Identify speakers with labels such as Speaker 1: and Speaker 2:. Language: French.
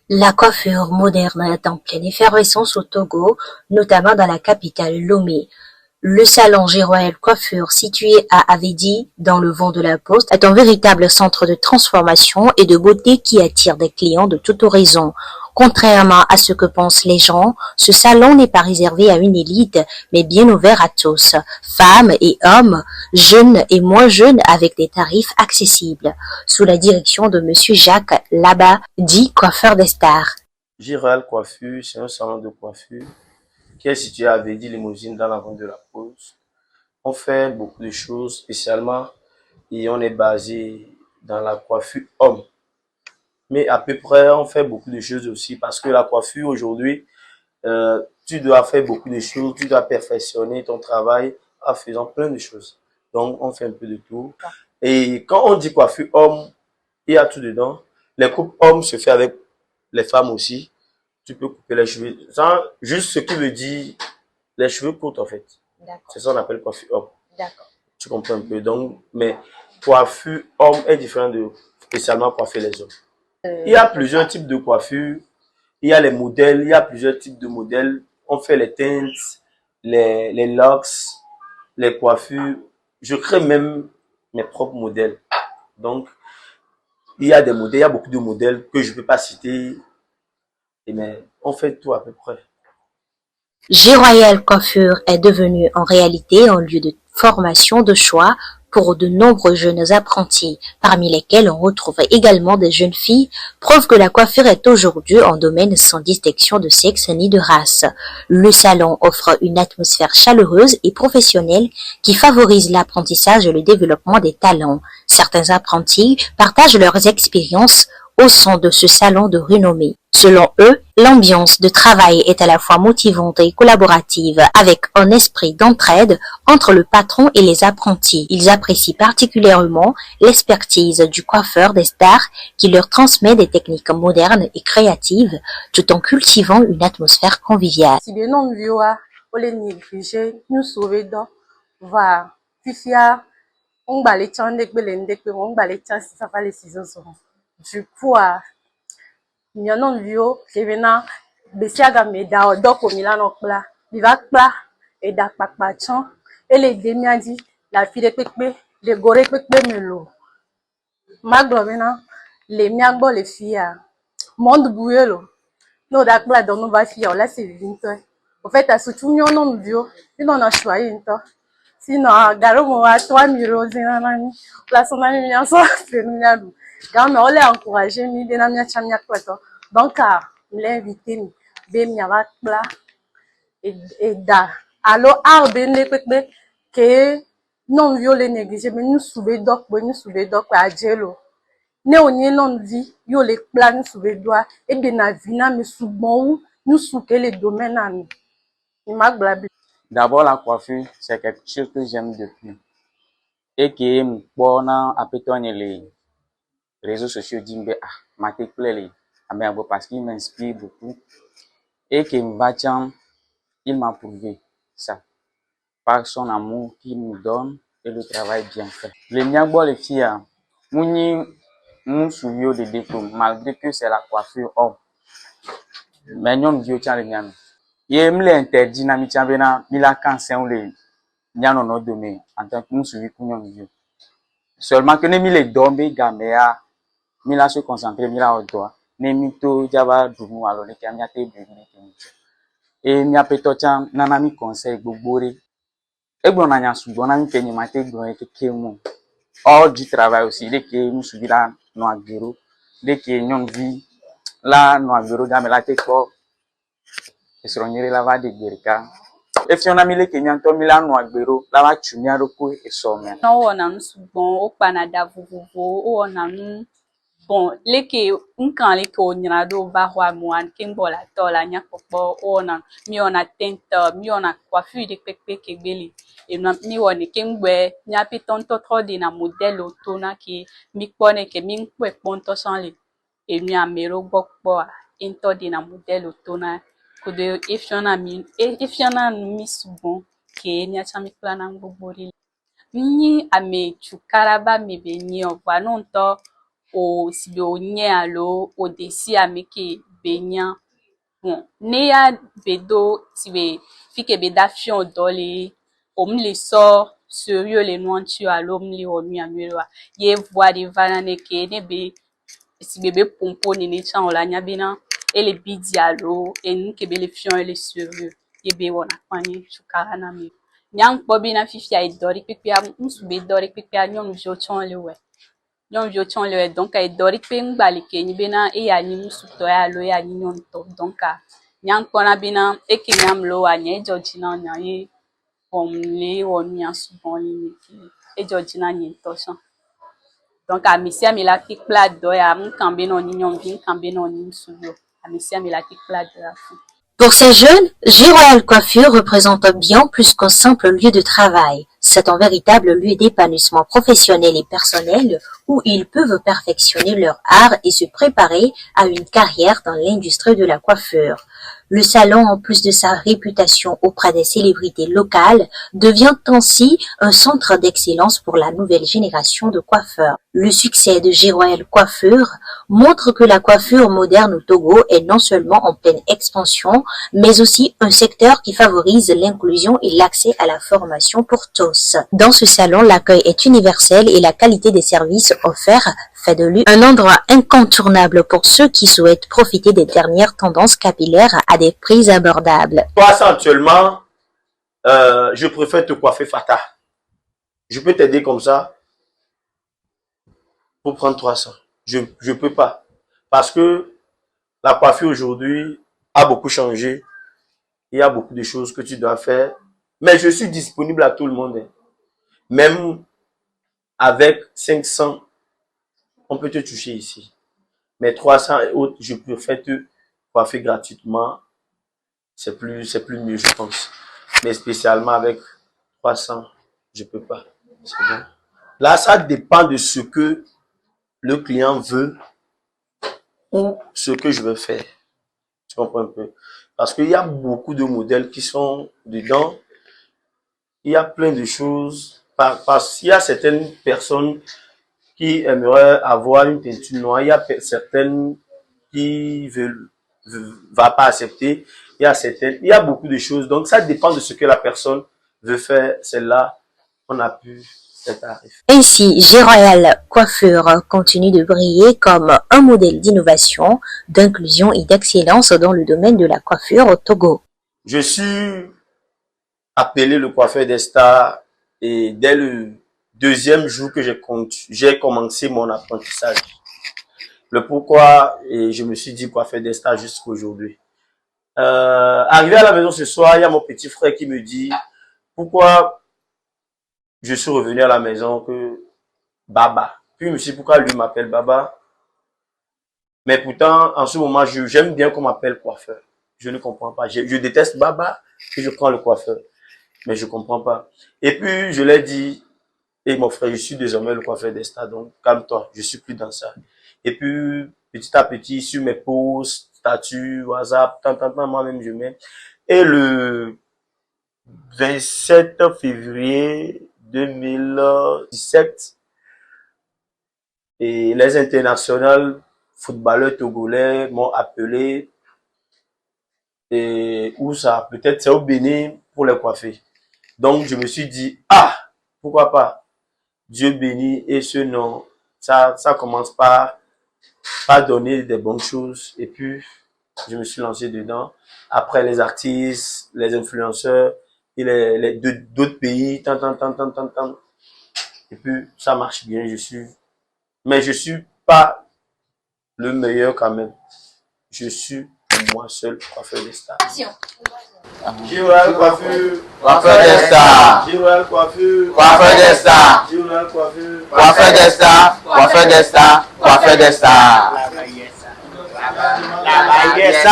Speaker 1: La coiffure moderne est en pleine effervescence au Togo, notamment dans la capitale Lomé. Le salon Giroel Coiffure, situé à Avedi, dans le vent de la Poste, est un véritable centre de transformation et de beauté qui attire des clients de tout horizon. Contrairement à ce que pensent les gens, ce salon n'est pas réservé à une élite, mais bien ouvert à tous, femmes et hommes, jeunes et moins jeunes, avec des tarifs accessibles, sous la direction de Monsieur Jacques Laba, dit coiffeur des stars.
Speaker 2: Giral Coiffure, c'est un salon de coiffure qui est situé à Avedi Limousine dans la vente de la Pause. On fait beaucoup de choses spécialement et on est basé dans la coiffure homme. Mais à peu près, on fait beaucoup de choses aussi parce que la coiffure aujourd'hui, tu dois faire beaucoup de choses, tu dois perfectionner ton travail en faisant plein de choses. Donc, on fait un peu de tout. Et quand on dit coiffure homme, il y a tout dedans. Les coupes hommes se fait avec les femmes aussi. Tu peux couper les cheveux. Ça, juste ce qui veut dire les cheveux courts en fait. C'est ça qu'on appelle coiffure homme. Tu comprends un peu. Donc, mais coiffure homme est différent de spécialement coiffer les hommes. Il y a plusieurs types de coiffure. Il y a les modèles, il y a plusieurs types de modèles. On fait les teintes, les locks, les coiffures. Je crée même mes propres modèles. Donc, il y a des modèles, il y a beaucoup de modèles que je ne peux pas citer. Mais on fait tout à peu près.
Speaker 1: Giroel Coiffure est devenu en réalité un lieu de formation de choix pour de nombreux jeunes apprentis, parmi lesquels on retrouve également des jeunes filles, preuve que la coiffure est aujourd'hui un domaine sans distinction de sexe ni de race. Le salon offre une atmosphère chaleureuse et professionnelle qui favorise l'apprentissage et le développement des talents. Certains apprentis partagent leurs expériences au sein de ce salon de renommée. Selon eux, l'ambiance de travail est à la fois motivante et collaborative, avec un esprit d'entraide entre le patron et les apprentis. Ils apprécient particulièrement l'expertise du coiffeur des stars qui leur transmet des techniques modernes et créatives tout en cultivant une atmosphère conviviale.
Speaker 3: Du coup, nyɔnuviwo ke bena besiaga me da dɔ ko mi la nɔ kpla mi va kpla eɖakpakpa tsɔ ele de mia dzi le afi ɖe kpekpe le go ɖe kpekpe me lo magblɔ bena le mia gbɔ le fia mɔɖuɖu ye lo ne woɖa kpla dɔnu va fia wòle se vivi ŋutɔe au fait asutu nyɔnuviwo mi nɔna sua ye ŋutɔ sinon gaɖo me woatɔ ami ɖewo zina na mi place na mi miasɔ ƒle nu miaɖu game wole encouragé mi bena miatsa miakple tɔ donc mle invité mi be miava kpla eɖa alo art be ŋɖe kpekpe ke nyɔnuviwo le négligé be nusu be dɔ kpe adze lo ne wònye nyɔnuvi ye wòle kpla nusu be dɔa eɖena vi na ame sugbɔ wu nusu ke le domaine na mi magblɔ be.
Speaker 4: D'abord, la coiffure, c'est quelque chose que j'aime depuis. Et que m'kpɔ na apetɔ nye les réseaux sociaux disent que ma tête plaît parce qu'il m'inspire beaucoup. Et que Mbatian, il m'a prouvé ça. Par son amour qu'il nous donne et le travail bien fait. Les miagbo les filles, nous souvions des diplômes, malgré que c'est la coiffure homme. Mais nous vieux tiens les miens. Et me l'interdit na mi tiens bena mila cancer les miens non domaine en tant que nous suivi pour nous vieux. Seulement que ne mi les dombe gamea mila se concentrer mila au doigt. Ne mi to java dumu alors les camia te bébé. Et mi apeto tiens nana mi conseil gbogbore. Egbon na nya sugbon na mi pe ni mate gbon e ke mu. Hors du travail aussi, dès que nous suivi là no agbero, dès que nous vi là no agbero game la te ko esronyere la va de gerika. E fi ona mi le ke mi anto mi la no agbero la va tu mi aroko e so me.
Speaker 5: No wona nu sugbon o panada vovovo o wona nu bon leke nkan leke onyra do va ho amoan kembo la to la nya popo o wona mi ona teinte mi ona coiffure de pepe kegbeli e mi woni kemgbe nya piton to tro de na modèle otona ki mi pone ke mi nkwe ponto sanle e mi amero gbokpo into de na modèle otona ko de ifiona mi sugbon ke nya chami plana gbogbori ni ame chukaraba me be ni o va non to o sibe o nye alo o desi ame ke benya. Bon, ne ya bedo tibe fike beda fion dole omli so sérieux les nuantu alomli onu amelwa ye voix de vanane ke ne be si bébé pompo ni ne chan ola nyabina ele bidialo en ke be le fion ele sérieux ye be wona kwani chukara na mi nyang bobi na fifi ay dori pipia musu be dori pipia nyon jo chon le we nyon jo chon le donc ay dori pe ngbali ke ni bena e ya ni musu to ya lo ya ni nyon to donc nyang kona bina e ke nyam lo wa nye jo jina na ye pomle wonu ya souvent ni e jo jina ni to chan donc a misia mi la ki plat do ya mun kambe no ni nyon vin kambe no ni musu a misia mi la ki plat do ya.
Speaker 1: Pour ces jeunes, J-Royal Coiffure représente bien plus qu'un simple lieu de travail. C'est un véritable lieu d'épanouissement professionnel et personnel où ils peuvent perfectionner leur art et se préparer à une carrière dans l'industrie de la coiffure. Le salon, en plus de sa réputation auprès des célébrités locales, devient ainsi un centre d'excellence pour la nouvelle génération de coiffeurs. Le succès de J-Royal Coiffure montre que la coiffure moderne au Togo est non seulement en pleine expansion, mais aussi un secteur qui favorise l'inclusion et l'accès à la formation pour tous. Dans ce salon, l'accueil est universel et la qualité des services offerts fait de lui un endroit incontournable pour ceux qui souhaitent profiter des dernières tendances capillaires à des prix abordables.
Speaker 2: Toi, ça, actuellement, je préfère te coiffer Fata. Je peux t'aider comme ça pour prendre 300. Je peux pas. Parce que la coiffure aujourd'hui a beaucoup changé. Il y a beaucoup de choses que tu dois faire. Mais je suis disponible à tout le monde. Même avec 500, on peut te toucher ici. Mais 300 et autres, je préfère te coiffer gratuitement. C'est plus mieux, je pense. Mais spécialement avec 300, je peux pas. C'est bon. Là, ça dépend de ce que le client veut ou ce que je veux faire. Tu comprends un peu? Parce qu'il y a beaucoup de modèles qui sont dedans. Il y a plein de choses. Parce qu'il y a certaines personnes qui aimeraient avoir une teinture noire. Il y a certaines qui veulent va pas accepter. Il y a beaucoup de choses. Donc, ça dépend de ce que la personne veut faire. Celle-là, on a pu cet tarif.
Speaker 1: Ainsi, J-Royal Coiffure continue de briller comme un modèle d'innovation, d'inclusion et d'excellence dans le domaine de la coiffure au Togo.
Speaker 2: Je suis appelé le coiffeur des stars et dès le deuxième jour que j'ai commencé mon apprentissage. Le pourquoi, et je me suis dit coiffeur des stars jusqu'à aujourd'hui. Arrivé à la maison ce soir, il y a mon petit frère qui me dit pourquoi je suis revenu à la maison que Baba. Puis je me suis dit pourquoi lui m'appelle Baba. Mais pourtant, en ce moment, j'aime bien qu'on m'appelle coiffeur. Je ne comprends pas. Je déteste Baba et je prends le coiffeur. Mais je comprends pas. Et puis, je l'ai dit, et mon frère, je suis désormais le coiffeur des stars, donc calme-toi, je suis plus dans ça. Et puis, petit à petit, sur mes posts, statuts, WhatsApp, moi-même je mets. Et le 27 février 2017, et les internationaux footballeurs togolais m'ont appelé. Et où ça? Peut-être c'est au Bénin pour les coiffer. Donc, je me suis dit, ah, pourquoi pas? Dieu béni et ce nom, ça commence par donner des bonnes choses. Et puis, je me suis lancé dedans. Après, les artistes, les influenceurs, et d'autres pays, Et puis, ça marche bien, mais je suis pas le meilleur quand même. Je suis moi seul coiffeur des stars. J-Royal Coiffure,
Speaker 6: coiffeur des stars.
Speaker 2: J-Royal Coiffure,
Speaker 6: Coiffeur des stars.
Speaker 2: J-Royal Coiffure,
Speaker 6: Coiffeur des stars. Coiffeur des stars. Coiffeur des stars.
Speaker 2: La baguette.